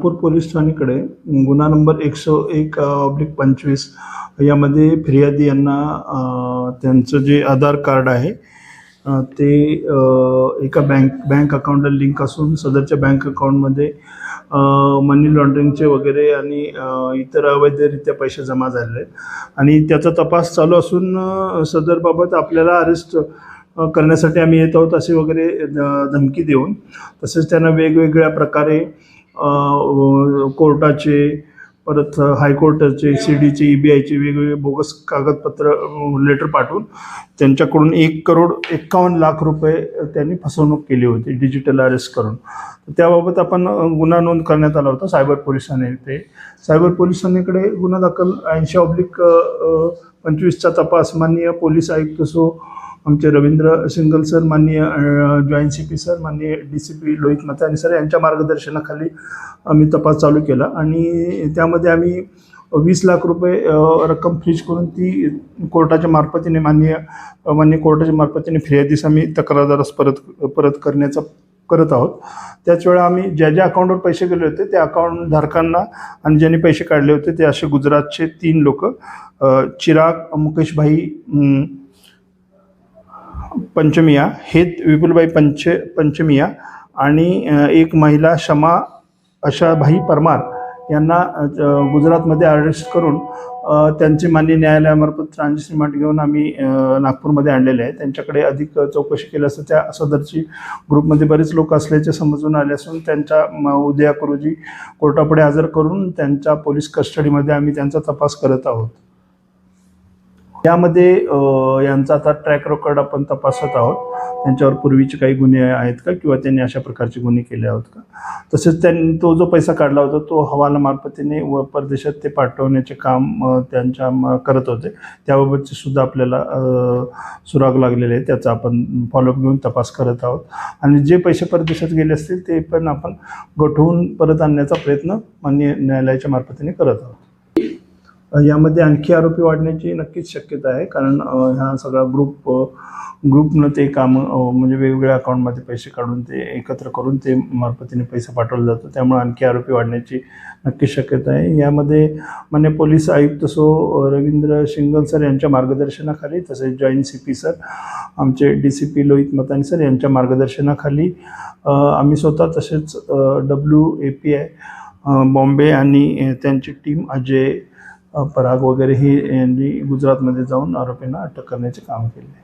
Nagpur police ठाण्याकडे गुन्हा number 101/25 यामध्ये फिर्यादी यांना त्यांचं जे आधार कार्ड आहे ते एका बँक अकाउंटला लिंक असून सदरच्या बँक अकाउंटमध्ये मनी लॉन्ड्रिंगचे वगैरे आणि इतर अवैधरित्या पैसे जमा झालेले आहेत आणि त्याचा तपास चालू असून सदरबाबत आपल्याला अरेस्ट करण्यासाठी आम्ही येत आहोत असे वगैरे धमकी देऊन, तसेच त्यांना वेगवेगळ्या प्रकारे कोर्टाचे, परत हायकोर्टाचे, CDचे, EBIचे वेगवेगळे बोगस कागदपत्र लेटर पाठवून त्यांच्याकडून 1,51,00,000 रुपये त्यांनी फसवणूक केली होती डिजिटल अरेस्ट करून. त्याबाबत आपण गुन्हा नोंद करण्यात आला होता सायबर पोलिसांनी. ते सायबर पोलिसांकडे गुन्हा दाखल 80/25चा तपास माननीय पोलीस आयुक्त आमचे रवींद्र शिंगल सर, माननीय जॉईंट CP सर, माननीय DCP लोहित मतानी सर यांच्या मार्गदर्शनाखाली आम्ही तपास चालू केला आणि त्यामध्ये आम्ही 20,00,000 रुपये रक्कम फ्रीज करून ती कोर्टाच्या मार्फतीने मान्य कोर्टाच्या मार्फतीने फिर्यादीस आम्ही तक्रारदारास परत करण्याचा करत आहोत. त्याच वेळा आम्ही ज्या अकाउंटवर पैसे गेले होते त्या अकाउंट धारकांना आणि ज्यांनी पैसे काढले होते ते असे गुजरातचे 3 लोक, चिराग मुकेशभाई पंचमिया, हेत विपुलभाई पंचमिया आणि एक महिला शमा आशाभाई परमार यांना गुजरातमध्ये अरेस्ट करून त्यांचे मान्य न्यायालयामार्फत ट्रान्झिट रिमांड घेऊन आम्ही नागपूरमध्ये आणलेले आहे. त्यांच्याकडे अधिक चौकशी केली असता त्या सदरची ग्रुपमध्ये बरेच लोक असल्याचे समजून आले असून त्यांच्या उद्या रोजी कोर्टापुढे हजर करून त्यांच्या पोलीस कस्टडीमध्ये आम्ही त्यांचा तपास करत आहोत. यामध्ये यांचा आता ट्रॅक रेकॉर्ड आपण तपासत आहोत. त्यांच्यावर पूर्वीचे काही गुन्हे आहेत का किंवा त्यांनी अशा प्रकारचे गुन्हे केले आहेत का. तसेच त्यांनी तो जो पैसा काढला होता तो हवाला मार्फतीने व परदेशात ते पाठवण्याचे काम त्यांच्या करत होते. त्याबाबतचे सुद्धा आपल्याला सुराग लागलेले आहे. त्याचा आपण फॉलोअप घेऊन तपास करत आहोत आणि जे पैसे परदेशात गेले असतील ते पण आपण गठवून परत आणण्याचा प्रयत्न माननीय न्यायालयाच्या मार्फतीने करत आहोत. यामध्ये आणखी आरोपी वाढण्याची नक्कीच शक्यता आहे, कारण हा सगळा ग्रुपनं ते काम म्हणजे वेगवेगळ्या अकाउंटमध्ये पैसे काढून ते एकत्र करून ते मार्फतीने पैसा पाठवला जातो. त्यामुळे आणखी आरोपी वाढण्याची नक्कीच शक्यता आहे. यामध्ये मान्य पोलीस आयुक्त रवींद्र शिंगल सर यांच्या मार्गदर्शनाखाली, तसेच जॉईंट CP सर, आमचे DCP लोहित मतानी सर यांच्या मार्गदर्शनाखाली आम्ही स्वतः, तसेच WAPI बॉम्बे आणि त्यांची टीम अजय पराग वगैरे ही यांनी गुजरातमध्ये जाऊन आरोपींना अटक करण्याचे काम केले.